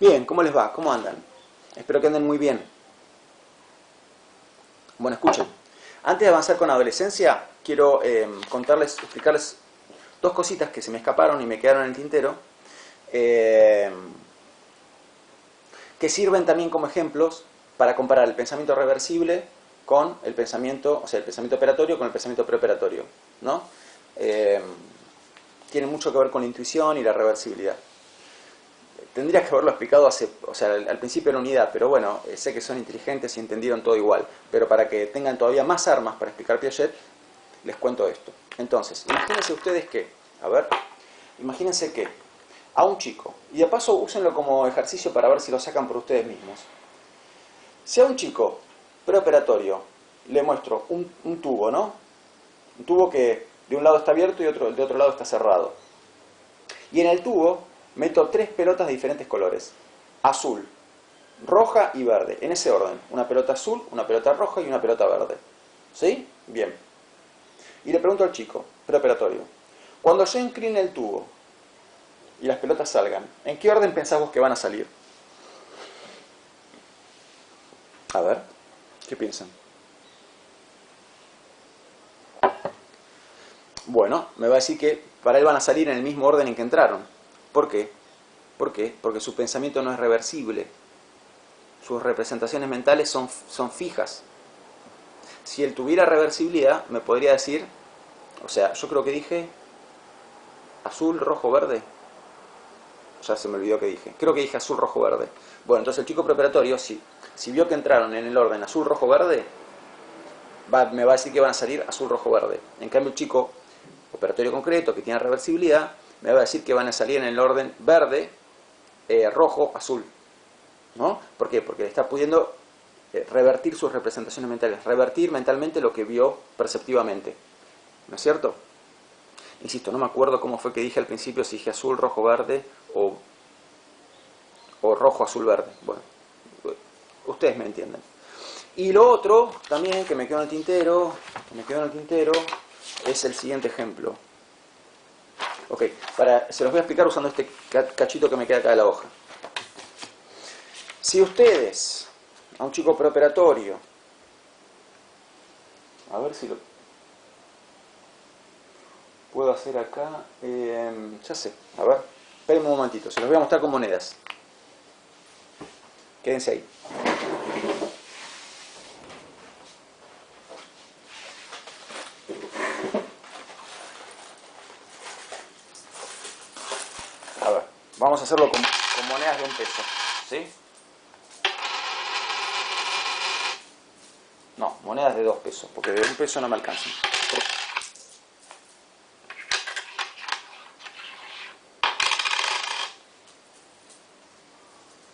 Bien, ¿cómo les va? ¿Cómo andan? Espero que anden muy bien. Bueno, escuchen. Antes de avanzar con adolescencia, quiero explicarles dos cositas que se me escaparon y me quedaron en el tintero, eh, que sirven también como ejemplos para comparar el pensamiento reversible con el pensamiento, o sea, el pensamiento operatorio con el pensamiento preoperatorio, ¿no? Eh, Tiene mucho que ver con la intuición y la reversibilidad. Tendría que haberlo explicado al principio de la unidad, pero bueno, sé que son inteligentes y entendieron todo igual. Pero para que tengan todavía más armas para explicar Piaget, les cuento esto. Entonces, imagínense ustedes imagínense que a un chico, y de paso úsenlo como ejercicio para ver si lo sacan por ustedes mismos. Si a un chico preoperatorio le muestro un tubo, ¿no? Un tubo que de un lado está abierto y de otro lado está cerrado. Y en el tubo meto tres pelotas de diferentes colores. Azul, roja y verde. En ese orden. Una pelota azul, una pelota roja y una pelota verde. ¿Sí? Bien. Y le pregunto al chico, preoperatorio, cuando yo incline el tubo y las pelotas salgan, ¿en qué orden pensás vos que van a salir? A ver, ¿qué piensan? Bueno, me va a decir que para él van a salir en el mismo orden en que entraron. ¿Por qué? ¿Por qué? Porque su pensamiento no es reversible. Sus representaciones mentales son fijas. Si él tuviera reversibilidad, me podría decir, o sea, yo creo que dije azul, rojo, verde. Ya se me olvidó que dije. Creo que dije azul, rojo, verde. Bueno, entonces el chico preoperatorio, si vio que entraron en el orden azul, rojo, verde, me va a decir que van a salir azul, rojo, verde. En cambio el chico operatorio concreto, que tiene reversibilidad, me va a decir que van a salir en el orden verde, rojo, azul. ¿No? ¿Por qué? Porque le está pudiendo revertir sus representaciones mentales, revertir mentalmente lo que vio perceptivamente. ¿No es cierto? Insisto, no me acuerdo cómo fue que dije al principio, si dije azul, rojo, verde o rojo, azul, verde. Bueno, ustedes me entienden. Y lo otro también que me quedó en el tintero, es el siguiente ejemplo. Ok, se los voy a explicar usando este cachito que me queda acá de la hoja. Si ustedes, a un chico preoperatorio, a ver si lo puedo hacer acá, ya sé, a ver, espérenme un momentito, se los voy a mostrar con monedas. Quédense ahí. A ver, vamos a hacerlo con monedas de 1 peso, ¿sí? No, monedas de 2 pesos, porque de 1 peso no me alcanzan.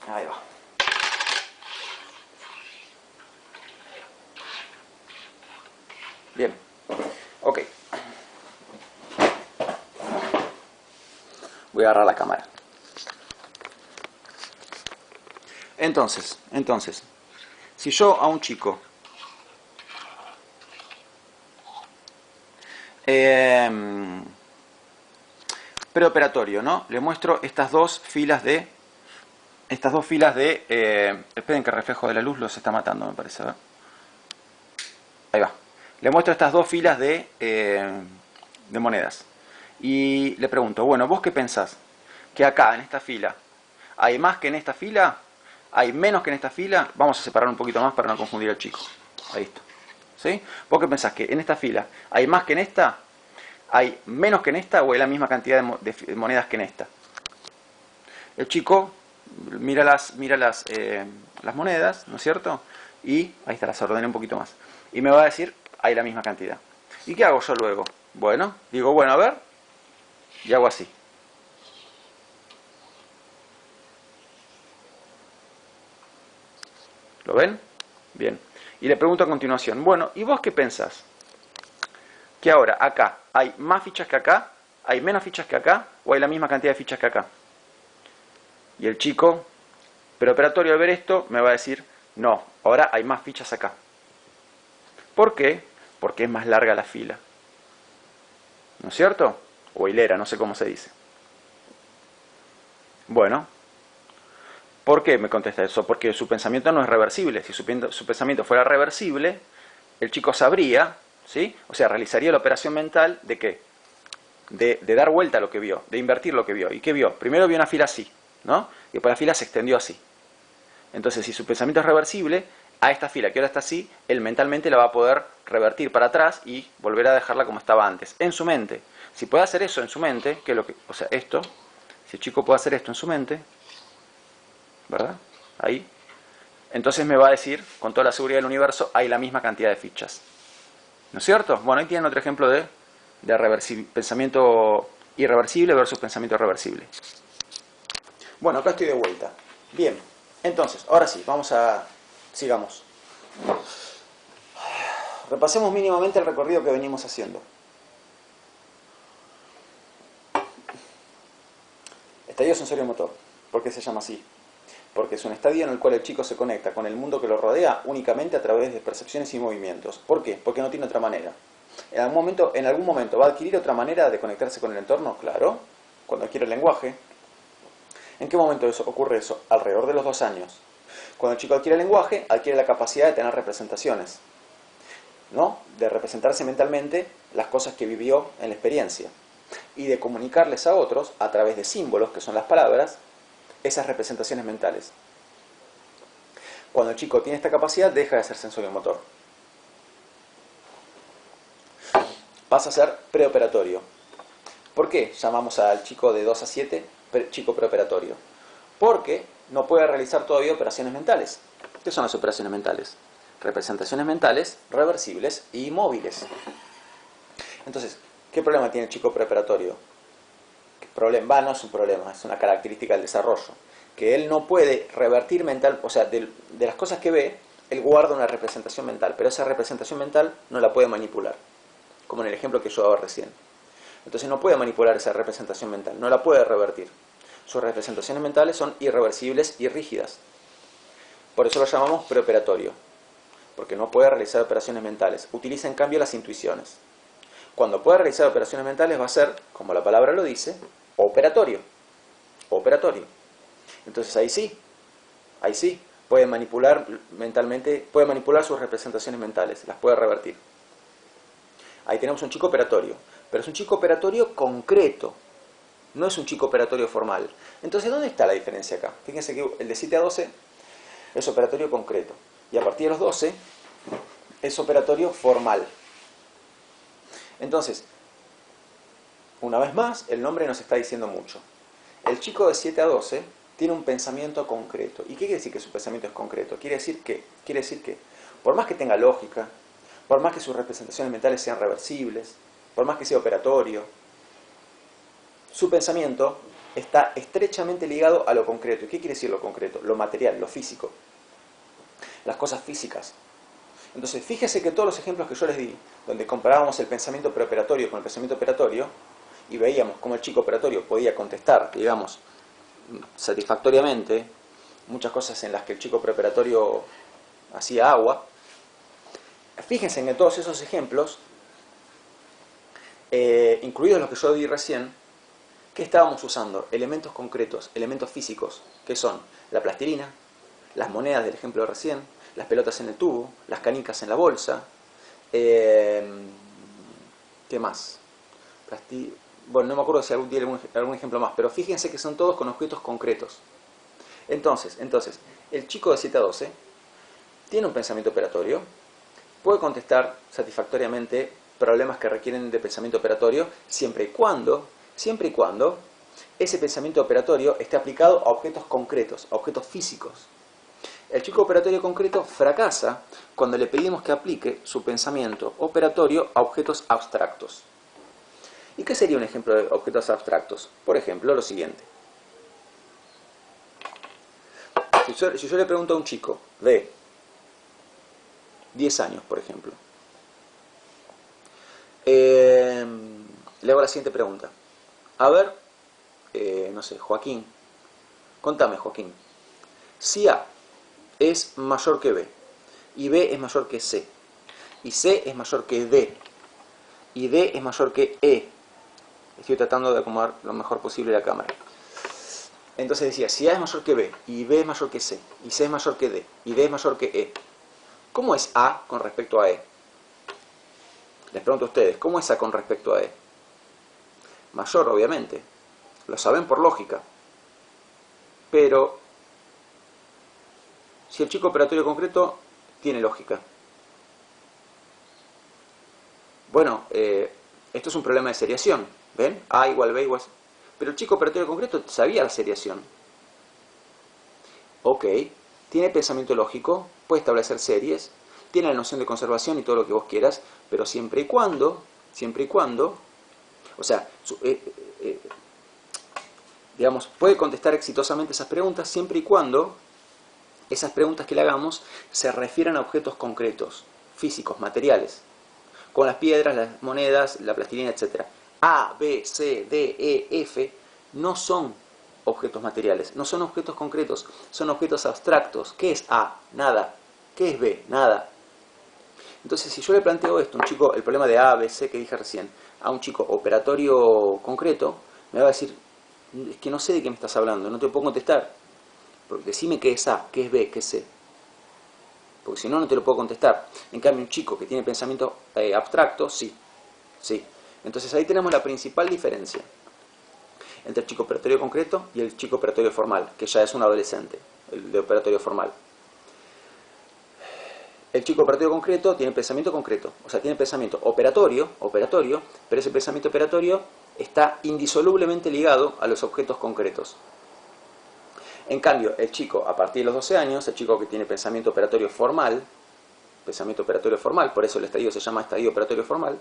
Ahí va. Bien. Ok. Voy a agarrar la cámara. Entonces, si yo a un chico preoperatorio, ¿no? Le muestro estas dos filas de esperen que el reflejo de la luz los está matando, me parece, ¿ver? Ahí va. Le muestro estas dos filas de monedas. Y le pregunto, bueno, ¿vos qué pensás? ¿Que acá, en esta fila, hay más que en esta fila? ¿Hay menos que en esta fila? Vamos a separar un poquito más para no confundir al chico. Ahí está. ¿Sí? ¿Vos qué pensás? ¿Que en esta fila hay más que en esta? ¿Hay menos que en esta? ¿O hay la misma cantidad de monedas que en esta? El chico mira las monedas, ¿no es cierto? Y ahí está, las ordené un poquito más. Y me va a decir, hay la misma cantidad. ¿Y qué hago yo luego? Bueno, digo, bueno, a ver, y hago así. ¿Lo ven? Bien. Y le pregunto a continuación, bueno, ¿y vos qué pensás? ¿Que ahora acá hay más fichas que acá? ¿Hay menos fichas que acá? ¿O hay la misma cantidad de fichas que acá? Y el chico preoperatorio al ver esto me va a decir, no, ahora hay más fichas acá. ¿Por qué? Porque es más larga la fila. ¿No es cierto? O hilera, no sé cómo se dice. Bueno, ¿Por qué me contesta eso? Porque su pensamiento no es reversible. Si su pensamiento fuera reversible, el chico sabría, ¿sí? O sea, realizaría la operación mental de ¿qué? De dar vuelta a lo que vio, de invertir lo que vio. ¿Y qué vio? Primero vio una fila así, ¿no? Y después la fila se extendió así. Entonces, si su pensamiento es reversible, a esta fila que ahora está así, él mentalmente la va a poder revertir para atrás y volver a dejarla como estaba antes, en su mente. Si puede hacer eso en su mente, que es lo que, o sea, esto, si el chico puede hacer esto en su mente, ¿verdad? Ahí. Entonces me va a decir, con toda la seguridad del universo, hay la misma cantidad de fichas. ¿No es cierto? Bueno, ahí tienen otro ejemplo de pensamiento irreversible versus pensamiento reversible. Bueno, acá estoy de vuelta. Bien, entonces, ahora sí, sigamos. Repasemos mínimamente el recorrido que venimos haciendo. Estadio sensorio-motor. ¿Por qué se llama así? Porque es un estadio en el cual el chico se conecta con el mundo que lo rodea únicamente a través de percepciones y movimientos. ¿Por qué? Porque no tiene otra manera. En algún momento va a adquirir otra manera de conectarse con el entorno, claro, cuando adquiere el lenguaje. ¿En qué momento ocurre eso? Alrededor de los 2 años. Cuando el chico adquiere el lenguaje, adquiere la capacidad de tener representaciones, ¿no? De representarse mentalmente las cosas que vivió en la experiencia y de comunicarles a otros, a través de símbolos, que son las palabras, esas representaciones mentales. Cuando el chico tiene esta capacidad, deja de ser sensorio-motor. Pasa a ser preoperatorio. ¿Por qué llamamos al chico de 2 a 7 chico preoperatorio? Porque no puede realizar todavía operaciones mentales. ¿Qué son las operaciones mentales? Representaciones mentales reversibles y móviles. Entonces, ¿qué problema tiene el chico preoperatorio? Problema, no es un problema, es una característica del desarrollo. Que él no puede revertir mental, o sea, de las cosas que ve, él guarda una representación mental, pero esa representación mental no la puede manipular, como en el ejemplo que yo daba recién. Entonces no puede manipular esa representación mental, no la puede revertir. Sus representaciones mentales son irreversibles y rígidas. Por eso lo llamamos preoperatorio, porque no puede realizar operaciones mentales. Utiliza en cambio las intuiciones. Cuando pueda realizar operaciones mentales va a ser, como la palabra lo dice, operatorio. Operatorio. Entonces ahí sí, puede manipular mentalmente, puede manipular sus representaciones mentales, las puede revertir. Ahí tenemos un chico operatorio, pero es un chico operatorio concreto, no es un chico operatorio formal. Entonces, ¿dónde está la diferencia acá? Fíjense que el de 7 a 12 es operatorio concreto, y a partir de los 12 es operatorio formal. Entonces, una vez más, el nombre nos está diciendo mucho. El chico de 7 a 12 tiene un pensamiento concreto. ¿Y qué quiere decir que su pensamiento es concreto? Quiere decir que, por más que tenga lógica, por más que sus representaciones mentales sean reversibles, por más que sea operatorio, su pensamiento está estrechamente ligado a lo concreto. ¿Y qué quiere decir lo concreto? Lo material, lo físico. Las cosas físicas. Entonces, fíjese que todos los ejemplos que yo les di, donde comparábamos el pensamiento preoperatorio con el pensamiento operatorio, y veíamos cómo el chico operatorio podía contestar, digamos, satisfactoriamente, muchas cosas en las que el chico preoperatorio hacía agua. Fíjense en todos esos ejemplos, incluidos los que yo di recién, que estábamos usando elementos concretos, elementos físicos, que son la plastilina, las monedas del ejemplo de recién, las pelotas en el tubo, las canicas en la bolsa, ¿qué más? Bueno, no me acuerdo si tiene algún ejemplo más, pero fíjense que son todos con objetos concretos. Entonces, el chico de 7 a 12 tiene un pensamiento operatorio, puede contestar satisfactoriamente problemas que requieren de pensamiento operatorio, siempre y cuando ese pensamiento operatorio esté aplicado a objetos concretos, a objetos físicos. El chico operatorio concreto fracasa cuando le pedimos que aplique su pensamiento operatorio a objetos abstractos. ¿Y qué sería un ejemplo de objetos abstractos? Por ejemplo, lo siguiente. Si yo le pregunto a un chico de 10 años, por ejemplo, le hago la siguiente pregunta. A ver, no sé, Joaquín, contame, Joaquín, si A es mayor que B, y B es mayor que C, y C es mayor que D, y D es mayor que E. Estoy tratando de acomodar lo mejor posible la cámara. Entonces decía, si A es mayor que B, y B es mayor que C, y C es mayor que D, y D es mayor que E, ¿cómo es A con respecto a E? Les pregunto a ustedes, ¿cómo es A con respecto a E? Mayor, obviamente. Lo saben por lógica. Pero, si el chico operatorio concreto tiene lógica. Bueno, esto es un problema de seriación. ¿Ven? A igual B igual C. Pero el chico operatorio concreto sabía la seriación. Ok, tiene pensamiento lógico, puede establecer series, tiene la noción de conservación y todo lo que vos quieras, pero siempre y cuando, o sea, digamos, puede contestar exitosamente esas preguntas siempre y cuando esas preguntas que le hagamos se refieran a objetos concretos, físicos, materiales, con las piedras, las monedas, la plastilina, etc. A, B, C, D, E, F no son objetos materiales, no son objetos concretos, son objetos abstractos. ¿Qué es A? Nada. ¿Qué es B? Nada. Entonces, si yo le planteo esto a un chico, el problema de A, B, C que dije recién, a un chico operatorio concreto, me va a decir, es que no sé de qué me estás hablando, no te puedo contestar. Porque decime qué es A, qué es B, qué es C. Porque si no, no te lo puedo contestar. En cambio, un chico que tiene pensamiento abstracto, sí. Sí. Entonces ahí tenemos la principal diferencia entre el chico operatorio concreto y el chico operatorio formal, que ya es un adolescente, el de operatorio formal. El chico operatorio concreto tiene pensamiento concreto, o sea, tiene pensamiento operatorio, pero ese pensamiento operatorio está indisolublemente ligado a los objetos concretos. En cambio, el chico a partir de los 12 años, el chico que tiene pensamiento operatorio formal, por eso el estadio se llama estadio operatorio formal,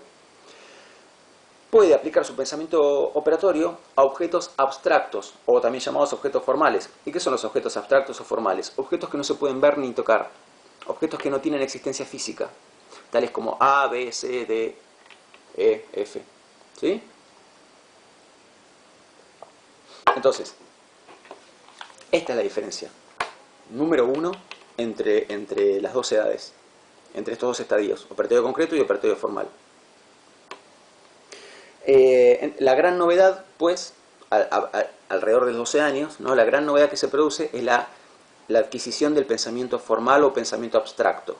puede aplicar su pensamiento operatorio a objetos abstractos, o también llamados objetos formales. ¿Y qué son los objetos abstractos o formales? Objetos que no se pueden ver ni tocar, objetos que no tienen existencia física, tales como A, B, C, D, E, F. ¿Sí? Entonces, esta es la diferencia. Número uno entre las dos edades, entre estos dos estadios, operatorio concreto y operatorio formal. La gran novedad, pues, alrededor de los 12 años, ¿no? La gran novedad que se produce es la adquisición del pensamiento formal o pensamiento abstracto.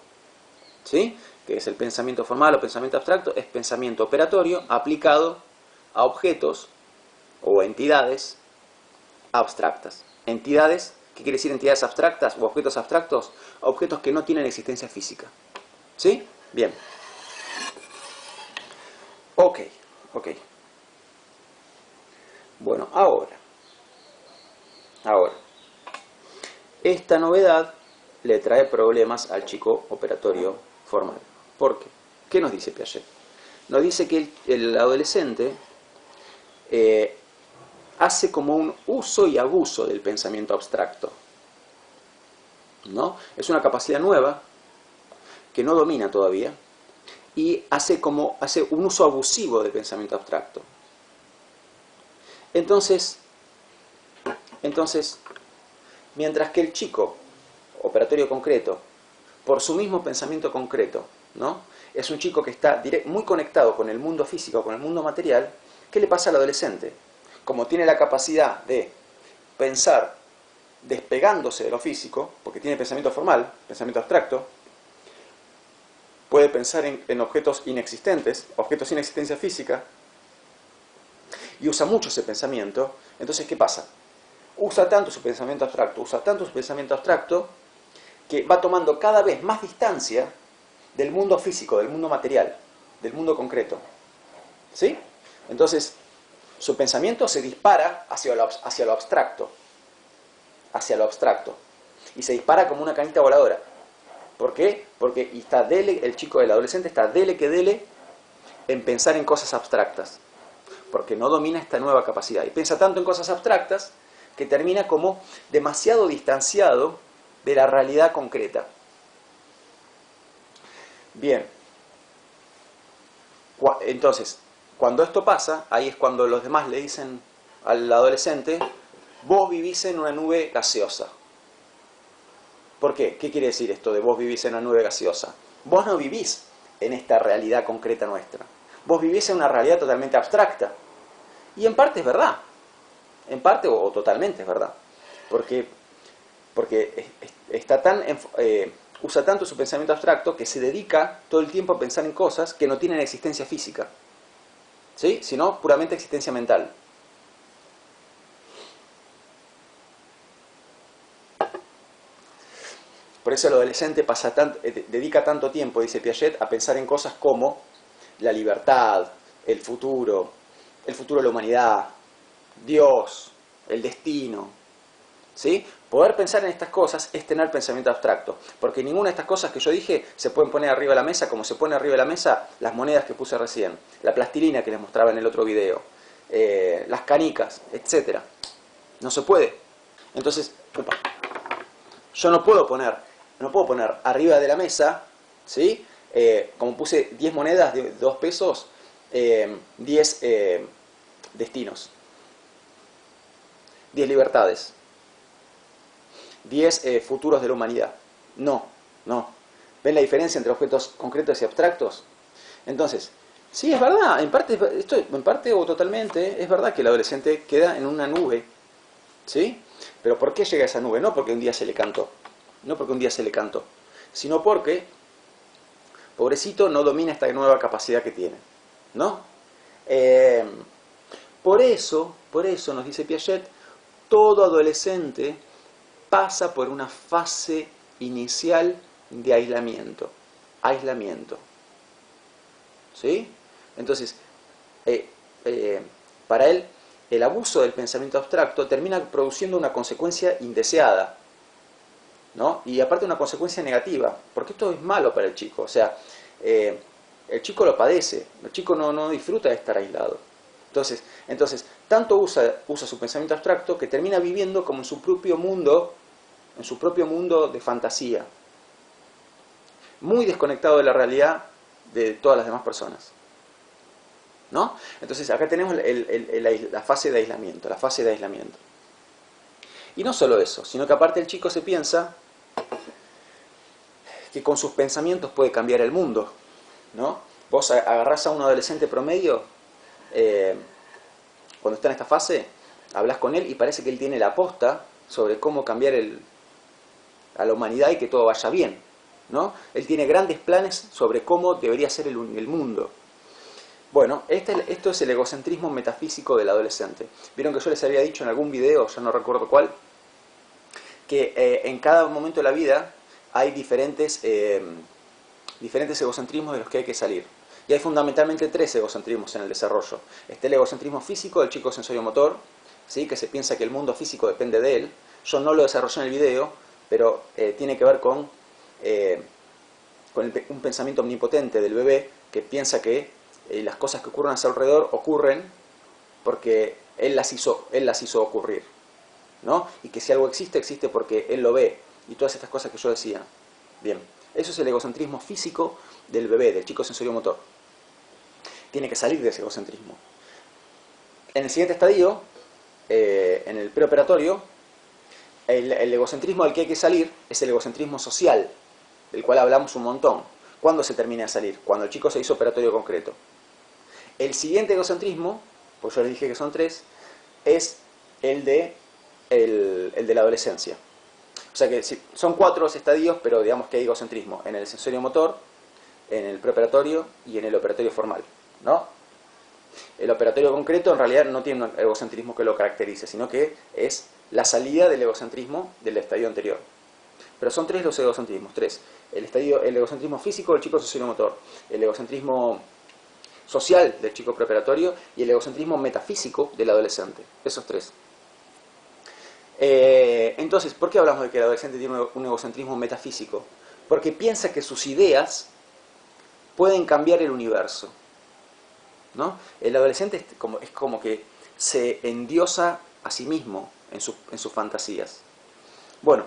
¿Sí? ¿Qué es el pensamiento formal o pensamiento abstracto? Es pensamiento operatorio aplicado a objetos o entidades abstractas. Entidades, ¿qué quiere decir entidades abstractas o objetos abstractos? Objetos que no tienen existencia física. ¿Sí? Bien. Ok. Bueno, ahora, esta novedad le trae problemas al chico operatorio formal. ¿Por qué? ¿Qué nos dice Piaget? Nos dice que el adolescente hace como un uso y abuso del pensamiento abstracto, ¿no? Es una capacidad nueva que no domina todavía y hace un uso abusivo del pensamiento abstracto. Entonces, mientras que el chico operatorio concreto, por su mismo pensamiento concreto, ¿no? Es un chico que está muy conectado con el mundo físico, con el mundo material, ¿qué le pasa al adolescente? Como tiene la capacidad de pensar despegándose de lo físico, porque tiene pensamiento formal, pensamiento abstracto, puede pensar en objetos inexistentes, objetos sin existencia física, y usa mucho ese pensamiento. Entonces, ¿qué pasa? Usa tanto su pensamiento abstracto, que va tomando cada vez más distancia del mundo físico, del mundo material, del mundo concreto. ¿Sí? Entonces, su pensamiento se dispara hacia lo abstracto. Y se dispara como una canita voladora. ¿Por qué? Porque el adolescente está dele en pensar en cosas abstractas. Porque no domina esta nueva capacidad. Y piensa tanto en cosas abstractas que termina como demasiado distanciado de la realidad concreta. Bien. Entonces, cuando esto pasa, ahí es cuando los demás le dicen al adolescente, vos vivís en una nube gaseosa. ¿Por qué? ¿Qué quiere decir esto de vos vivís en una nube gaseosa? Vos no vivís en esta realidad concreta nuestra. Vos vivís en una realidad totalmente abstracta. Y en parte es verdad. En parte o totalmente es verdad. porque, porque está usa tanto su pensamiento abstracto que se dedica todo el tiempo a pensar en cosas que no tienen existencia física, ¿sí? Sino puramente existencia mental. Por eso el adolescente dedica tanto tiempo, dice Piaget, a pensar en cosas como la libertad, el futuro de la humanidad, Dios, el destino. ¿Sí? Poder pensar en estas cosas es tener pensamiento abstracto, porque ninguna de estas cosas que yo dije se pueden poner arriba de la mesa como se pone arriba de la mesa las monedas que puse recién, la plastilina que les mostraba en el otro video, las canicas, etc. No se puede. Entonces, yo no puedo poner arriba de la mesa, ¿sí? Como puse 10 monedas de 2 pesos, 10 destinos, 10 libertades, 10 futuros de la humanidad. No. ¿Ven la diferencia entre objetos concretos y abstractos? Entonces, sí, es verdad, en parte o totalmente, es verdad que el adolescente queda en una nube, ¿sí? Pero ¿por qué llega a esa nube? No porque un día se le cantó, sino porque, pobrecito, no domina esta nueva capacidad que tiene, ¿no? Por eso, nos dice Piaget, todo adolescente pasa por una fase inicial de aislamiento. ¿Sí? Entonces, para él, el abuso del pensamiento abstracto termina produciendo una consecuencia indeseada, ¿no? Y aparte una consecuencia negativa, porque esto es malo para el chico. O sea, el chico lo padece, el chico no disfruta de estar aislado. Entonces tanto usa su pensamiento abstracto que termina viviendo como en su propio mundo de fantasía, muy desconectado de la realidad de todas las demás personas, ¿no? Entonces acá tenemos la fase de aislamiento, Y no solo eso, sino que aparte el chico se piensa que con sus pensamientos puede cambiar el mundo, ¿no? Vos agarrás a un adolescente promedio, cuando está en esta fase, hablas con él y parece que él tiene la posta sobre cómo cambiar a la humanidad y que todo vaya bien, ¿no? Él tiene grandes planes sobre cómo debería ser el mundo. Bueno, esto es el egocentrismo metafísico del adolescente. Vieron que yo les había dicho en algún video, ya no recuerdo cuál, que en cada momento de la vida hay diferentes egocentrismos de los que hay que salir. Y hay fundamentalmente 3 egocentrismos en el desarrollo. Está el egocentrismo físico del chico sensorio-motor, ¿sí? Que se piensa que el mundo físico depende de él. Yo no lo desarrollé en el video, pero tiene que ver con un pensamiento omnipotente del bebé que piensa que las cosas que ocurren a su alrededor ocurren porque él las hizo ocurrir, ¿no? Y que si algo existe porque él lo ve, y todas estas cosas que yo decía. Bien, eso es el egocentrismo físico del bebé, del chico sensorio-motor. Tiene que salir de ese egocentrismo. En el siguiente estadio, en el preoperatorio, el egocentrismo del que hay que salir es el egocentrismo social, del cual hablamos un montón. ¿Cuándo se termina de salir? Cuando el chico se hizo operatorio concreto. El siguiente egocentrismo, pues yo les dije que son 3, es el de la adolescencia. O sea que son 4 los estadios, pero digamos que hay egocentrismo en el sensorio motor, en el preoperatorio y en el operatorio formal, ¿no? El operatorio concreto en realidad no tiene un egocentrismo que lo caracterice, sino que es la salida del egocentrismo del estadio anterior. Pero son 3 los egocentrismos, 3. El egocentrismo físico del chico sensorio motor, el egocentrismo social del chico preoperatorio y el egocentrismo metafísico del adolescente. Esos 3. Entonces, ¿por qué hablamos de que el adolescente tiene un egocentrismo metafísico? Porque piensa que sus ideas pueden cambiar el universo, ¿no? El adolescente es como que se endiosa a sí mismo en sus fantasías. Bueno,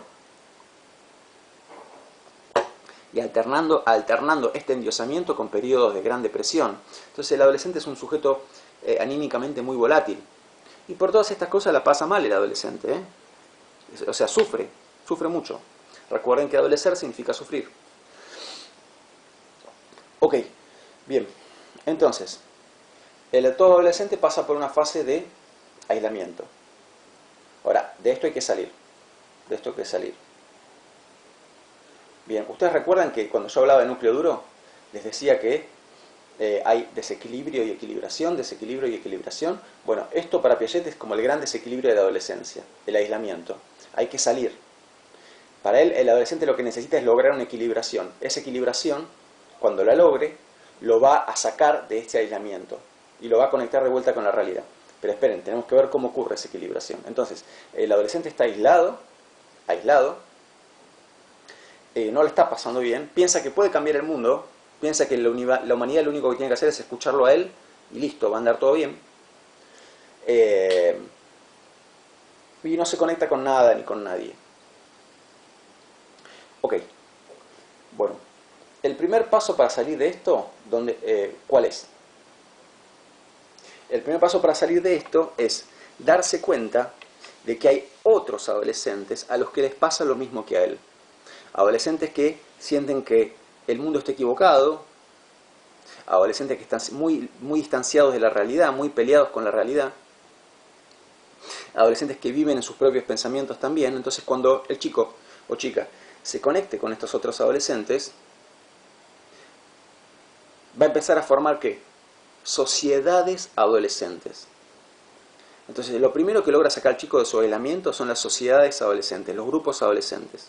y alternando este endiosamiento con periodos de gran depresión. Entonces el adolescente es un sujeto anímicamente muy volátil. Y por todas estas cosas la pasa mal el adolescente, ¿eh? O sea, sufre mucho. Recuerden que adolecer significa sufrir. Ok, bien. Entonces, todo adolescente pasa por una fase de aislamiento. Ahora, de esto hay que salir. de esto que es salir. Bien, ustedes recuerdan que cuando yo hablaba de núcleo duro, les decía que hay desequilibrio y equilibración, desequilibrio y equilibración. Bueno, esto para Piaget es como el gran desequilibrio de la adolescencia, el aislamiento. Hay que salir. Para él, el adolescente lo que necesita es lograr una equilibración. Esa equilibración, cuando la logre, lo va a sacar de este aislamiento y lo va a conectar de vuelta con la realidad. Pero esperen, tenemos que ver cómo ocurre esa equilibración. Entonces, el adolescente está aislado, no le está pasando bien, piensa que puede cambiar el mundo, piensa que la humanidad lo único que tiene que hacer es escucharlo a él y listo, va a andar todo bien. Y no se conecta con nada ni con nadie. Ok, bueno, el primer paso para salir de esto, ¿cuál es? El primer paso para salir de esto es darse cuenta de que hay otros adolescentes a los que les pasa lo mismo que a él. Adolescentes que sienten que el mundo está equivocado, adolescentes que están muy distanciados de la realidad, muy peleados con la realidad, adolescentes que viven en sus propios pensamientos también. Entonces, cuando el chico o chica se conecte con estos otros adolescentes, va a empezar a formar ¿qué? Sociedades adolescentes. Entonces, lo primero que logra sacar el chico de su aislamiento son las sociedades adolescentes, los grupos adolescentes.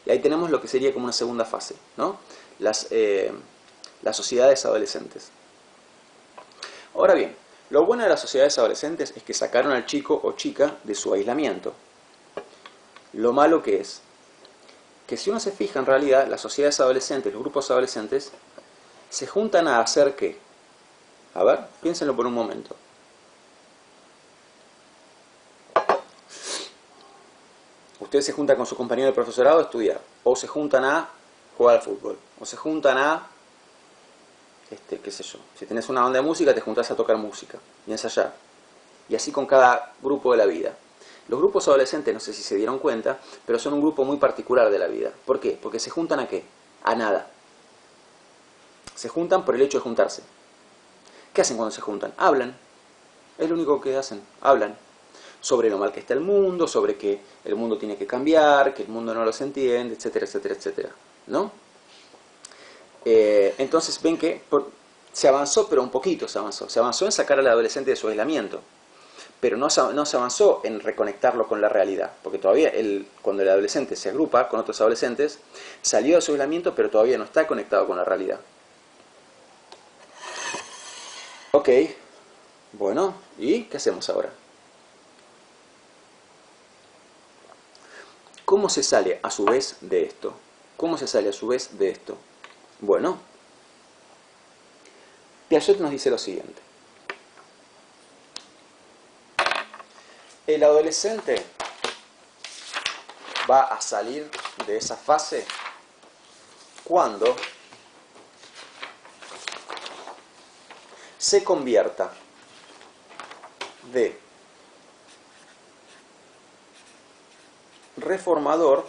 Y ahí tenemos lo que sería como una segunda fase, ¿no? Las sociedades adolescentes. Ahora bien, lo bueno de las sociedades adolescentes es que sacaron al chico o chica de su aislamiento. Lo malo que es que si uno se fija en realidad, las sociedades adolescentes, los grupos adolescentes, se juntan a hacer ¿qué? A ver, piénsenlo por un momento. Ustedes se juntan con su compañero de profesorado a estudiar, o se juntan a jugar al fútbol, o se juntan a, qué sé yo, si tenés una banda de música te juntás a tocar música y ensayar. Y así con cada grupo de la vida. Los grupos adolescentes, no sé si se dieron cuenta, pero son un grupo muy particular de la vida. ¿Por qué? Porque se juntan a ¿qué? A nada. Se juntan por el hecho de juntarse. ¿Qué hacen cuando se juntan? Hablan. Es lo único que hacen. Hablan. Sobre lo mal que está el mundo, sobre que el mundo tiene que cambiar, que el mundo no los entiende, etcétera, etcétera, etcétera. ¿No? Entonces ven que se avanzó, pero un poquito se avanzó. Se avanzó en sacar al adolescente de su aislamiento. Pero no se avanzó en reconectarlo con la realidad, porque todavía cuando el adolescente se agrupa con otros adolescentes, salió de su aislamiento, pero todavía no está conectado con la realidad. Ok, bueno, ¿y qué hacemos ahora? ¿Cómo se sale a su vez de esto? ¿Cómo se sale a su vez de esto? Bueno, Piaget nos dice lo siguiente. El adolescente va a salir de esa fase cuando se convierta de reformador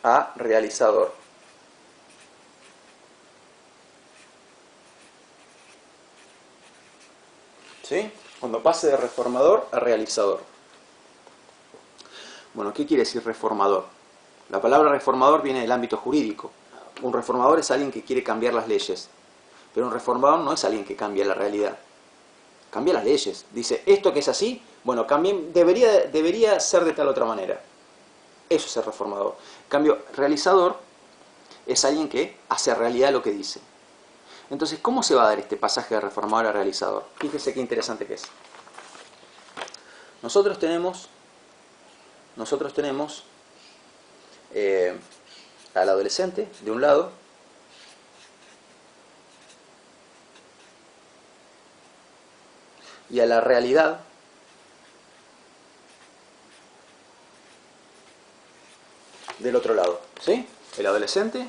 a realizador. ¿Sí? Cuando pase de reformador a realizador. Bueno, ¿qué quiere decir reformador? La palabra reformador viene del ámbito jurídico. Un reformador es alguien que quiere cambiar las leyes. Pero un reformador no es alguien que cambia la realidad. Cambia las leyes. Dice, esto que es así, bueno, debería ser de tal otra manera. Eso es el reformador. En cambio, realizador es alguien que hace realidad lo que dice. Entonces, ¿cómo se va a dar este pasaje de reformador a realizador? Fíjese qué interesante que es. Nosotros tenemos al adolescente de un lado y a la realidad del otro lado, ¿sí? El adolescente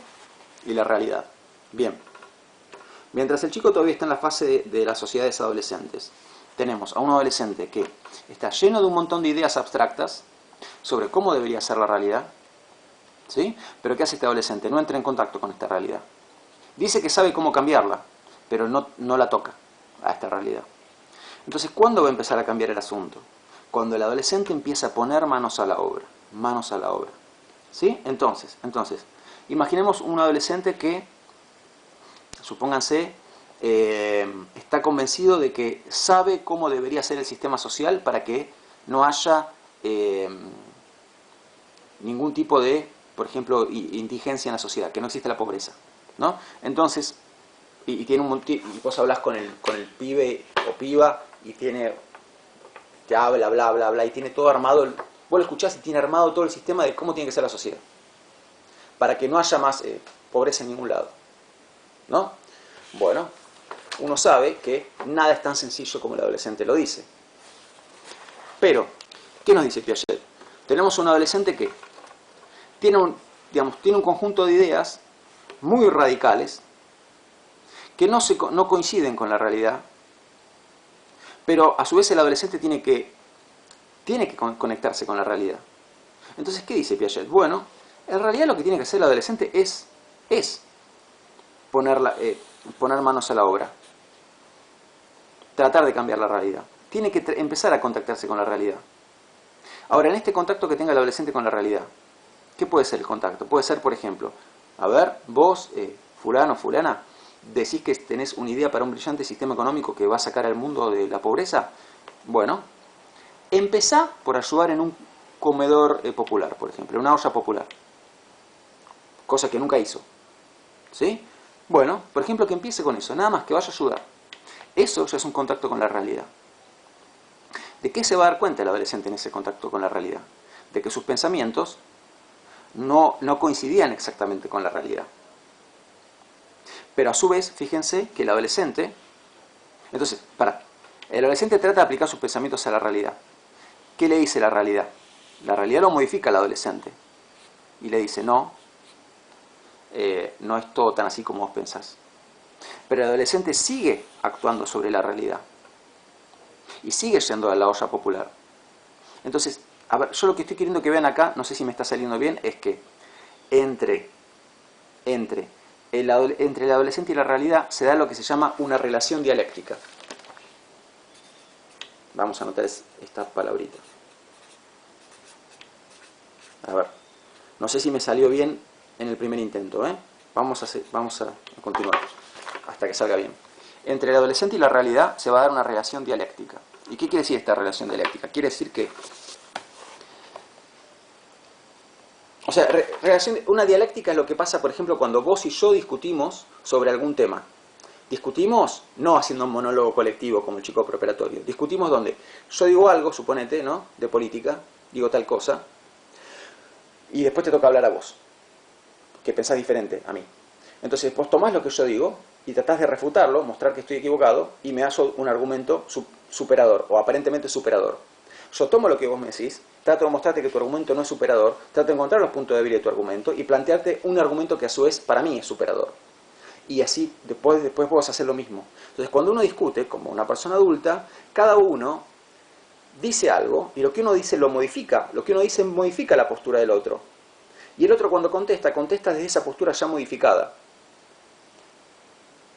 y la realidad. Bien. Mientras el chico todavía está en la fase de las sociedades adolescentes, tenemos a un adolescente que está lleno de un montón de ideas abstractas sobre cómo debería ser la realidad, ¿sí? Pero ¿qué hace este adolescente? No entra en contacto con esta realidad. Dice que sabe cómo cambiarla, pero no la toca a esta realidad. Entonces, ¿cuándo va a empezar a cambiar el asunto? Cuando el adolescente empieza a poner manos a la obra. Manos a la obra. ¿Sí? Entonces, imaginemos un adolescente que, supónganse, está convencido de que sabe cómo debería ser el sistema social para que no haya ningún tipo de, por ejemplo, indigencia en la sociedad, que no existe la pobreza, ¿no? Entonces, y vos hablas con el pibe o piba y te habla, bla, bla, bla, y tiene todo armado, vos lo escuchás y tiene armado todo el sistema de cómo tiene que ser la sociedad, para que no haya más pobreza en ningún lado, ¿no? Bueno, uno sabe que nada es tan sencillo como el adolescente lo dice. Pero, ¿qué nos dice Piaget? Tenemos un adolescente que tiene un conjunto de ideas muy radicales que no coinciden con la realidad, pero a su vez el adolescente tiene que conectarse con la realidad. Entonces, ¿qué dice Piaget? Bueno, en realidad lo que tiene que hacer el adolescente es poner manos a la obra, tratar de cambiar la realidad. Tiene que empezar a contactarse con la realidad. Ahora, en este contacto que tenga el adolescente con la realidad, ¿qué puede ser el contacto? Puede ser, por ejemplo, a ver, vos, fulano, fulana, decís que tenés una idea para un brillante sistema económico que va a sacar al mundo de la pobreza. Bueno, empezá por ayudar en un comedor popular, por ejemplo, en una olla popular. Cosa que nunca hizo. ¿Sí? Bueno, por ejemplo, que empiece con eso, nada más que vaya a ayudar. Eso ya es un contacto con la realidad. ¿De qué se va a dar cuenta el adolescente en ese contacto con la realidad? De que sus pensamientos no coincidían exactamente con la realidad. Pero a su vez, fíjense que el adolescente... Entonces, el adolescente trata de aplicar sus pensamientos a la realidad. ¿Qué le dice la realidad? La realidad lo modifica al adolescente. Y le dice, no es todo tan así como vos pensás. Pero el adolescente sigue actuando sobre la realidad. Y sigue yendo a la olla popular. Entonces, a ver, yo lo que estoy queriendo que vean acá, no sé si me está saliendo bien, es que entre el adolescente y la realidad se da lo que se llama una relación dialéctica. Vamos a anotar esta palabrita. A ver, no sé si me salió bien en el primer intento, ¿eh? Vamos a continuar hasta que salga bien. Entre el adolescente y la realidad se va a dar una relación dialéctica. ¿Y qué quiere decir esta relación dialéctica? Quiere decir que... O sea, una dialéctica es lo que pasa, por ejemplo, cuando vos y yo discutimos sobre algún tema. Discutimos no haciendo un monólogo colectivo como el chico preparatorio. Discutimos donde yo digo algo, suponete, ¿no? De política, digo tal cosa, y después te toca hablar a vos, que pensás diferente a mí. Entonces vos tomás lo que yo digo y tratás de refutarlo, mostrar que estoy equivocado, y me das un argumento superador, o aparentemente superador. Yo tomo lo que vos me decís, trato de mostrarte que tu argumento no es superador, trato de encontrar los puntos débiles de tu argumento y plantearte un argumento que a su vez para mí es superador. Y así después vos hacer lo mismo. Entonces cuando uno discute, como una persona adulta, cada uno dice algo y lo que uno dice lo modifica. Lo que uno dice modifica la postura del otro. Y el otro cuando contesta desde esa postura ya modificada.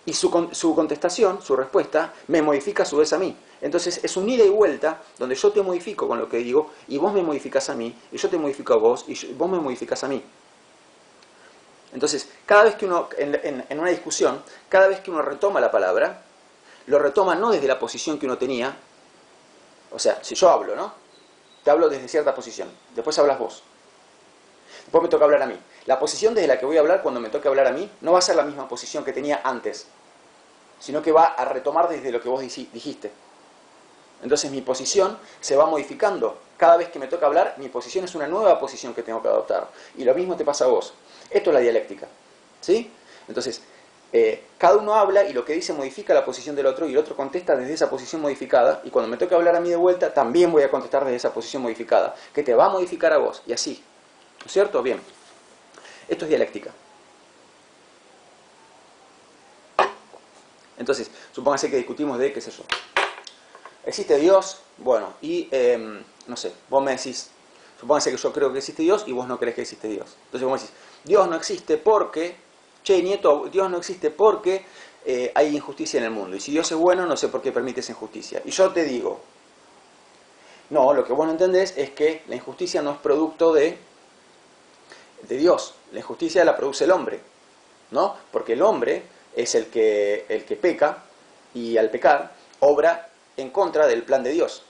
Y su contestación, su respuesta, me modifica a su vez a mí. Entonces es un ida y vuelta donde yo te modifico con lo que digo y vos me modificás a mí, y yo te modifico a vos y vos me modificás a mí. Entonces, cada vez que uno, en una discusión, cada vez que uno retoma la palabra, lo retoma no desde la posición que uno tenía. O sea, si yo hablo, ¿no? Te hablo desde cierta posición, después hablas vos. Después me toca hablar a mí. La posición desde la que voy a hablar cuando me toque hablar a mí no va a ser la misma posición que tenía antes, sino que va a retomar desde lo que vos dijiste. Entonces mi posición se va modificando. Cada vez que me toca hablar, mi posición es una nueva posición que tengo que adoptar. Y lo mismo te pasa a vos. Esto es la dialéctica. ¿Sí? Entonces, cada uno habla y lo que dice modifica la posición del otro y el otro contesta desde esa posición modificada. Y cuando me toque hablar a mí de vuelta, también voy a contestar desde esa posición modificada, que te va a modificar a vos. Y así. ¿No es cierto? Bien. Esto es dialéctica. Entonces, supóngase que discutimos de, qué sé yo, ¿existe Dios? Bueno, y, no sé, vos me decís, supóngase que yo creo que existe Dios y vos no crees que existe Dios. Entonces vos me decís, Dios no existe porque, nieto, Dios no existe porque hay injusticia en el mundo. Y si Dios es bueno, no sé por qué permite esa injusticia. Y yo te digo, No, lo que vos no entendés es que la injusticia no es producto de Dios. La injusticia la produce el hombre, ¿no? Porque el hombre es el que peca y al pecar obra en contra del plan de Dios.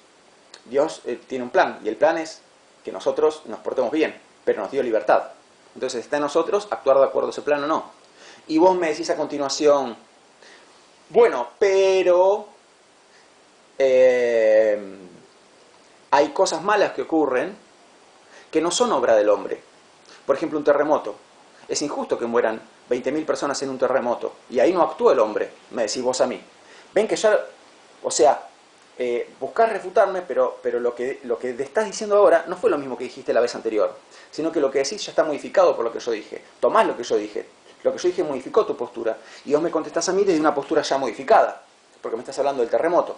Dios tiene un plan y el plan es que nosotros nos portemos bien, pero nos dio libertad. Entonces está en nosotros actuar de acuerdo a ese plan o no. Y vos me decís a continuación, bueno, pero hay cosas malas que ocurren que no son obra del hombre. Por ejemplo, un terremoto. Es injusto que mueran 20.000 personas en un terremoto. Y ahí no actúa el hombre, me decís vos a mí. Ven que ya, o sea, buscás refutarme, pero lo que te estás diciendo ahora no fue lo mismo que dijiste la vez anterior, sino que lo que decís ya está modificado por lo que yo dije. Tomás lo que yo dije. Lo que yo dije modificó tu postura. Y vos me contestás a mí desde una postura ya modificada, porque me estás hablando del terremoto,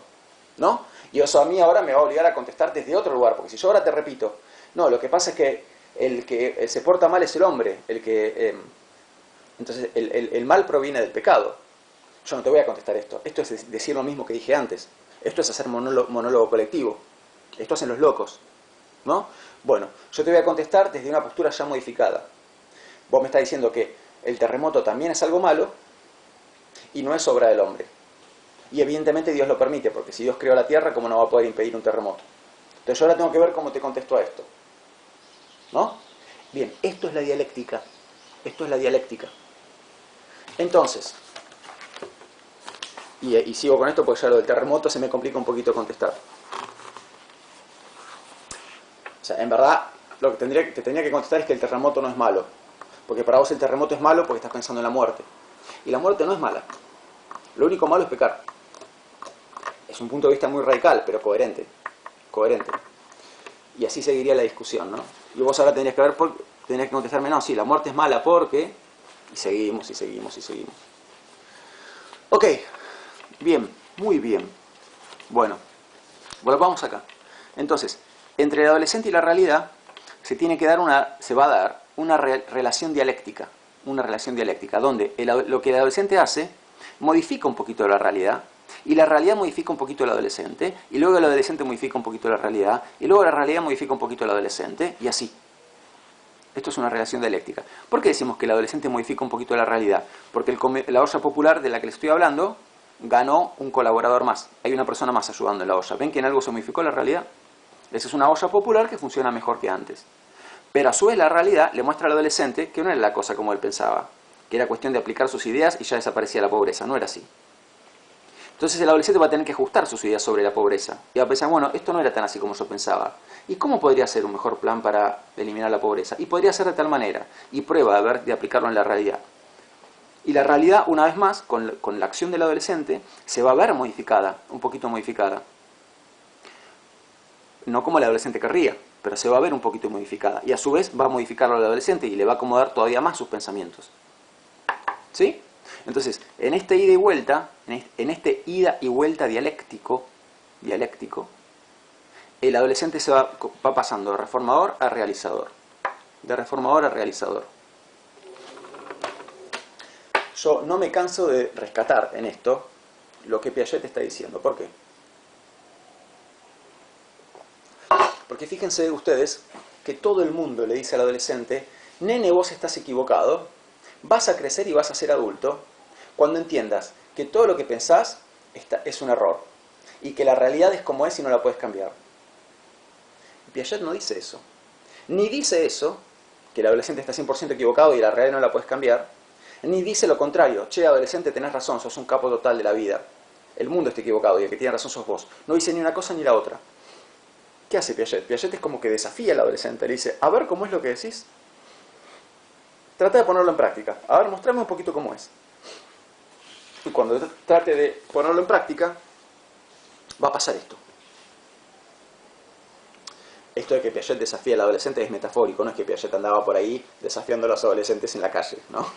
¿no? Y eso a mí ahora me va a obligar a contestar desde otro lugar, porque si yo ahora te repito, no, lo que pasa es que el que se porta mal es el hombre, entonces el mal proviene del pecado. Yo no te voy a contestar esto. Esto es decir lo mismo que dije antes. Esto es hacer monólogo colectivo. Esto hacen los locos, ¿no? Bueno, yo te voy a contestar desde una postura ya modificada. Vos me estás diciendo que el terremoto también es algo malo y no es obra del hombre. Y evidentemente Dios lo permite, porque si Dios creó la tierra, ¿cómo no va a poder impedir un terremoto? Entonces yo ahora tengo que ver cómo te contesto a esto, ¿no? Bien, esto es la dialéctica. Esto es la dialéctica. Entonces, y sigo con esto porque ya lo del terremoto se me complica un poquito contestar. O sea, en verdad, lo que te tendría que contestar es que el terremoto no es malo. Porque para vos el terremoto es malo porque estás pensando en la muerte. Y la muerte no es mala. Lo único malo es pecar. Es un punto de vista muy radical, pero coherente. Coherente. Y así seguiría la discusión, ¿no? Y vos ahora tendrías que contestarme, no, sí, la muerte es mala porque... Y seguimos, y seguimos, y seguimos. Ok, bien, muy bien. Bueno, volvamos acá. Entonces, entre el adolescente y la realidad se va a dar una relación dialéctica. Una relación dialéctica, donde lo que el adolescente hace modifica un poquito la realidad, y la realidad modifica un poquito al adolescente, y luego el adolescente modifica un poquito la realidad, y luego la realidad modifica un poquito al adolescente, y así. Esto es una relación dialéctica. ¿Por qué decimos que el adolescente modifica un poquito la realidad? Porque la olla popular de la que les estoy hablando ganó un colaborador más. Hay una persona más ayudando en la olla. ¿Ven que en algo se modificó la realidad? Esa es una olla popular que funciona mejor que antes. Pero a su vez la realidad le muestra al adolescente que no era la cosa como él pensaba, que era cuestión de aplicar sus ideas y ya desaparecía la pobreza. No era así. Entonces el adolescente va a tener que ajustar sus ideas sobre la pobreza. Y va a pensar, bueno, esto no era tan así como yo pensaba. ¿Y cómo podría ser un mejor plan para eliminar la pobreza? Y podría ser de tal manera. Y prueba de aplicarlo en la realidad. Y la realidad, una vez más, con la acción del adolescente, se va a ver modificada, un poquito modificada. No como el adolescente querría, pero se va a ver un poquito modificada. Y a su vez va a modificarlo al adolescente y le va a acomodar todavía más sus pensamientos. ¿Sí? Entonces, en este ida y vuelta, en este ida y vuelta dialéctico, el adolescente va pasando de reformador a realizador. De reformador a realizador. Yo no me canso de rescatar en esto lo que Piaget está diciendo. ¿Por qué? Porque fíjense ustedes que todo el mundo le dice al adolescente, nene, vos estás equivocado, vas a crecer y vas a ser adulto cuando entiendas que todo lo que pensás es un error y que la realidad es como es y no la puedes cambiar. Piaget no dice eso. Ni dice eso, que el adolescente está 100% equivocado y la realidad no la puedes cambiar, ni dice lo contrario, che, adolescente, tenés razón, sos un capo total de la vida. El mundo está equivocado y el que tiene razón sos vos. No dice ni una cosa ni la otra. ¿Qué hace Piaget? Piaget es como que desafía al adolescente, le dice, a ver cómo es lo que decís. Trata de ponerlo en práctica. A ver, mostrame un poquito cómo es. Y cuando trate de ponerlo en práctica, va a pasar esto. Esto de que Piaget desafía al adolescente es metafórico, no es que Piaget andaba por ahí desafiando a los adolescentes en la calle, ¿no?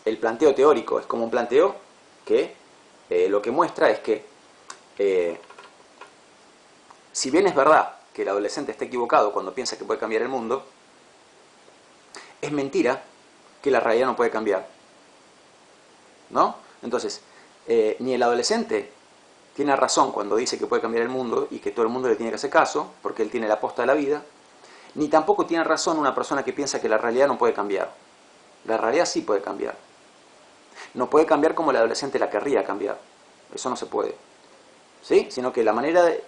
El planteo teórico es como un planteo que lo que muestra es que si bien es verdad que el adolescente está equivocado cuando piensa que puede cambiar el mundo, es mentira que la realidad no puede cambiar, ¿no? Entonces, ni el adolescente tiene razón cuando dice que puede cambiar el mundo y que todo el mundo le tiene que hacer caso, porque él tiene la posta de la vida, ni tampoco tiene razón una persona que piensa que la realidad no puede cambiar. La realidad sí puede cambiar. No puede cambiar como el adolescente la querría cambiar. Eso no se puede. ¿Sí? Sino que la manera de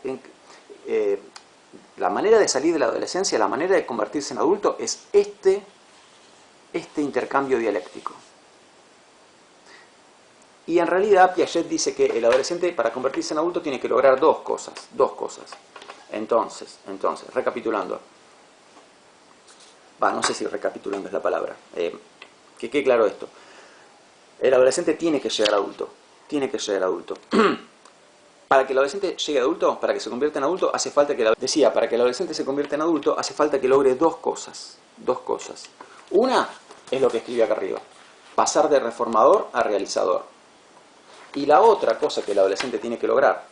salir de la adolescencia, la manera de convertirse en adulto es este intercambio dialéctico. Y en realidad Piaget dice que el adolescente para convertirse en adulto tiene que lograr dos cosas. Entonces, recapitulando. No sé si recapitulando es la palabra. Que quede claro esto. El adolescente tiene que llegar adulto. Para que el adolescente llegue adulto, para que se convierta en adulto, hace falta que para que el adolescente se convierta en adulto, hace falta que logre dos cosas. Una es lo que escribe acá arriba. Pasar de reformador a realizador. Y la otra cosa que el adolescente tiene que lograr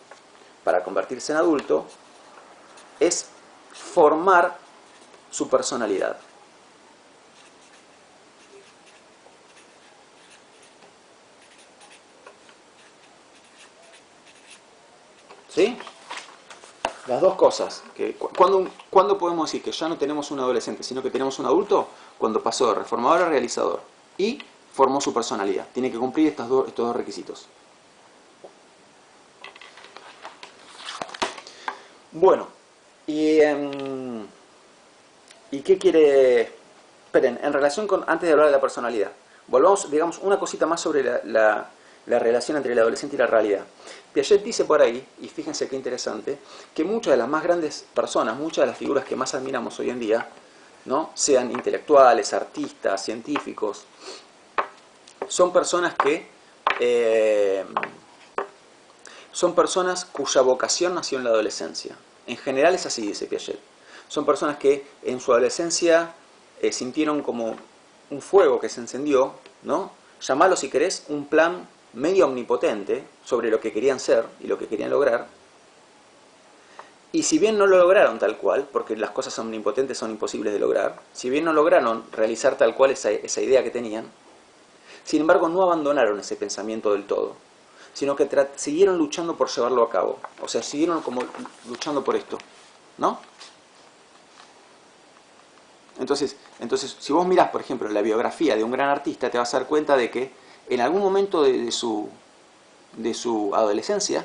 para convertirse en adulto es formar su personalidad. ¿Sí? Las dos cosas. ¿Cuándo podemos decir que ya no tenemos un adolescente, sino que tenemos un adulto? Cuando pasó de reformador a realizador y formó su personalidad. Tiene que cumplir estos dos requisitos. Bueno, ¿y qué quiere? Esperen, en relación con, antes de hablar de la personalidad, volvamos, digamos, una cosita más sobre la relación entre el adolescente y la realidad. Piaget dice por ahí, y fíjense qué interesante, que muchas de las más grandes personas, muchas de las figuras que más admiramos hoy en día, ¿no? Sean intelectuales, artistas, científicos, son personas cuya vocación nació en la adolescencia. En general es así, dice Piaget. Son personas que en su adolescencia sintieron como un fuego que se encendió, ¿no? Llamalo si querés un plan medio omnipotente sobre lo que querían ser y lo que querían lograr. Y si bien no lo lograron tal cual, porque las cosas omnipotentes son imposibles de lograr, si bien no lograron realizar tal cual esa idea que tenían, sin embargo no abandonaron ese pensamiento del todo, sino que siguieron luchando por llevarlo a cabo. O sea, siguieron como luchando por esto, ¿no? Entonces, si vos mirás, por ejemplo, la biografía de un gran artista, te vas a dar cuenta de que en algún momento de su adolescencia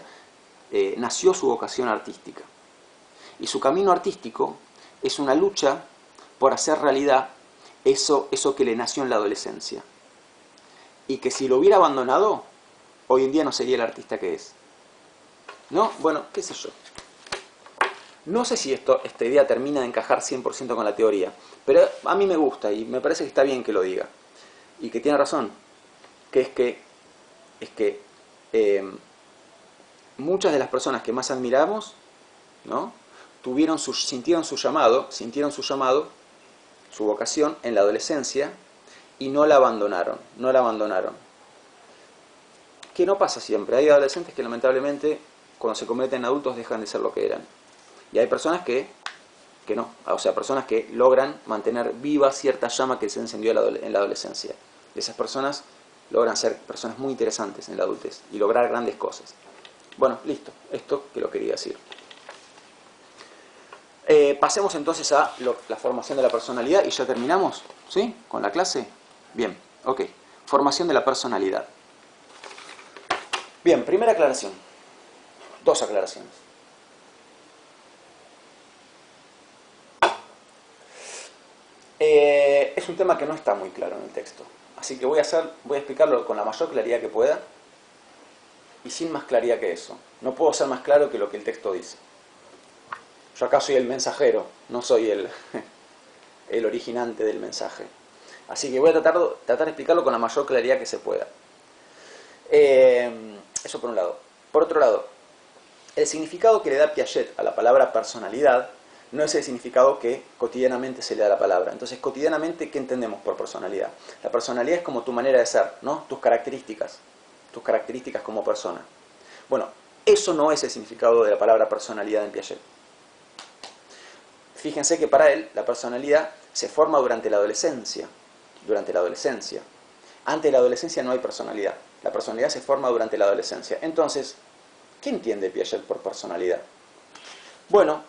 nació su vocación artística. Y su camino artístico es una lucha por hacer realidad eso que le nació en la adolescencia. Y que si lo hubiera abandonado, hoy en día no sería el artista que es. ¿No? Bueno, qué sé yo. No sé si esta idea termina de encajar 100% con la teoría, pero a mí me gusta y me parece que está bien que lo diga. Y que tiene razón, que es que muchas de las personas que más admiramos, ¿no? Sintieron su llamado, su vocación en la adolescencia y no la abandonaron. Que no pasa siempre. Hay adolescentes que lamentablemente cuando se convierten en adultos dejan de ser lo que eran. Y hay personas que no. O sea, personas que logran mantener viva cierta llama que se encendió en la adolescencia. Esas personas logran ser personas muy interesantes en la adultez y lograr grandes cosas. Bueno, listo. Esto que lo quería decir. Pasemos entonces a la formación de la personalidad y ya terminamos, ¿sí? Con la clase. Bien, ok. Formación de la personalidad. Bien, primera aclaración. Dos aclaraciones. Es un tema que no está muy claro en el texto. Así que voy a explicarlo con la mayor claridad que pueda y sin más claridad que eso. No puedo ser más claro que lo que el texto dice. Yo acá soy el mensajero, no soy el originante del mensaje. Así que voy a tratar de explicarlo con la mayor claridad que se pueda. Eso por un lado. Por otro lado, el significado que le da Piaget a la palabra personalidad no es el significado que cotidianamente se le da a la palabra. Entonces, cotidianamente, ¿qué entendemos por personalidad? La personalidad es como tu manera de ser, ¿no? Tus características como persona. Bueno, eso no es el significado de la palabra personalidad en Piaget. Fíjense que para él la personalidad se forma durante la adolescencia. Antes de la adolescencia no hay personalidad. La personalidad se forma durante la adolescencia. Entonces, ¿Qué entiende Piaget por personalidad? Bueno,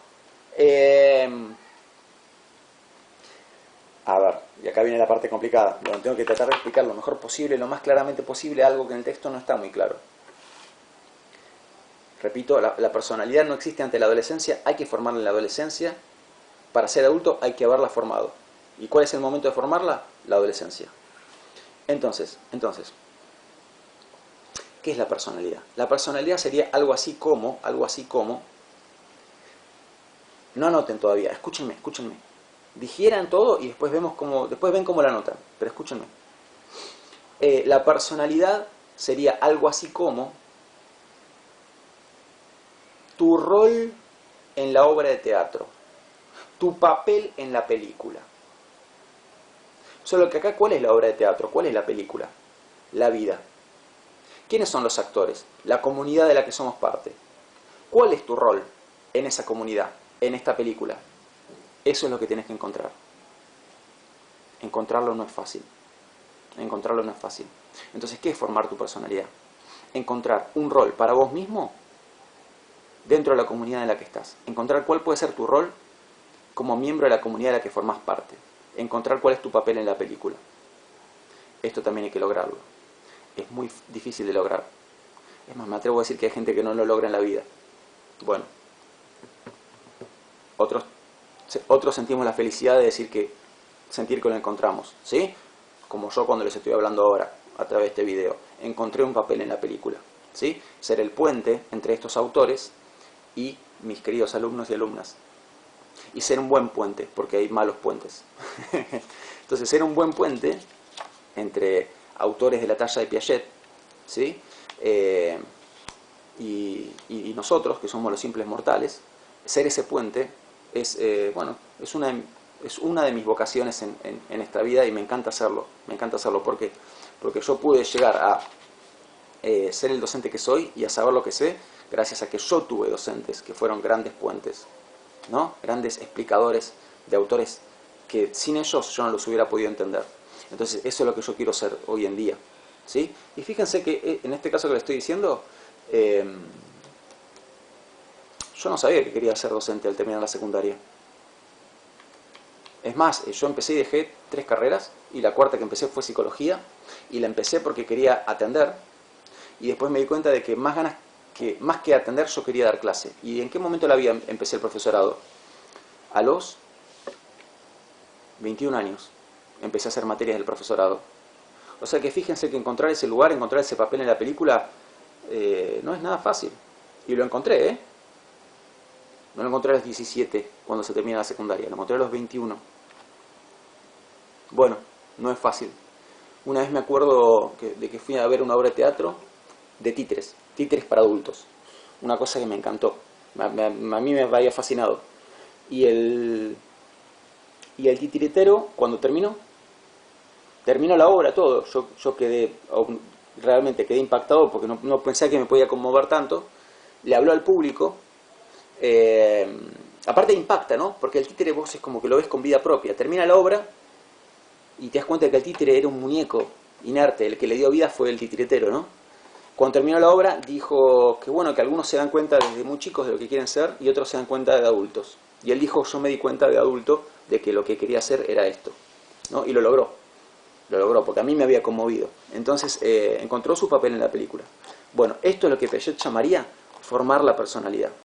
a ver, y acá viene la parte complicada. Bueno, tengo que tratar de explicar lo mejor posible, lo más claramente posible, algo que en el texto no está muy claro. Repito, la personalidad no existe ante la adolescencia, hay que formarla en la adolescencia. Para ser adulto hay que haberla formado. ¿Y cuál es el momento de formarla? La adolescencia. Entonces, ¿qué es la personalidad? La personalidad sería algo así como, no anoten todavía, escúchenme. Digieran todo y después ven cómo la anotan, pero escúchenme. La personalidad sería algo así como tu rol en la obra de teatro, tu papel en la película. Solo que acá, ¿cuál es la obra de teatro? ¿Cuál es la película? La vida. ¿Quiénes son los actores? La comunidad de la que somos parte. ¿Cuál es tu rol en esa comunidad, en esta película? Eso es lo que tienes que encontrar. Encontrarlo no es fácil. Entonces, ¿qué es formar tu personalidad? Encontrar un rol para vos mismo dentro de la comunidad en la que estás. Encontrar cuál puede ser tu rol como miembro de la comunidad de la que formás parte. Encontrar cuál es tu papel en la película. Esto también hay que lograrlo. Es muy difícil de lograr. Es más, me atrevo a decir que hay gente que no lo logra en la vida. Bueno, otros sentimos la felicidad de sentir que lo encontramos, ¿sí? Como yo cuando les estoy hablando ahora, a través de este video. Encontré un papel en la película, ¿sí? Ser el puente entre estos autores y mis queridos alumnos y alumnas. Y ser un buen puente, porque hay malos puentes. Entonces, ser un buen puente entre autores de la talla de Piaget, ¿sí? Y nosotros, que somos los simples mortales, ser ese puente es una de mis vocaciones en esta vida, y me encanta hacerlo. Porque yo pude llegar a ser el docente que soy y a saber lo que sé gracias a que yo tuve docentes que fueron grandes puentes, ¿no? Grandes explicadores de autores que sin ellos yo no los hubiera podido entender. Entonces eso es lo que yo quiero ser hoy en día, ¿sí? Y fíjense que en este caso que le estoy diciendo, yo no sabía que quería ser docente al terminar la secundaria. Es más, yo empecé y dejé 3 carreras, y la cuarta que empecé fue psicología, y la empecé porque quería atender, y después me di cuenta de que más que atender yo quería dar clase. ¿Y en qué momento de la vida empecé el profesorado? A los 21 años empecé a hacer materias del profesorado. O sea que fíjense que encontrar ese lugar, encontrar ese papel en la película, no es nada fácil. Y lo encontré, ¿eh? No lo encontré a los 17, cuando se termina la secundaria, lo encontré a los 21. Bueno, no es fácil. Una vez me acuerdo de que fui a ver una obra de teatro de títeres para adultos. Una cosa que me encantó. A mí me había fascinado. Y el titiritero, cuando terminó la obra, todo. Yo realmente quedé impactado porque no pensé que me podía conmover tanto. Le habló al público. Aparte impacta, ¿no? Porque el títere vos es como que lo ves con vida propia. Termina la obra y te das cuenta de que el títere era un muñeco inerte. El que le dio vida fue el titiritero, ¿no? Cuando terminó la obra dijo que bueno, que algunos se dan cuenta desde muy chicos de lo que quieren ser y otros se dan cuenta de adultos. Y él dijo, yo me di cuenta de adulto de que lo que quería hacer era esto, ¿no? Y lo logró porque a mí me había conmovido. Entonces encontró su papel en la película. Bueno, esto es lo que Piaget llamaría formar la personalidad.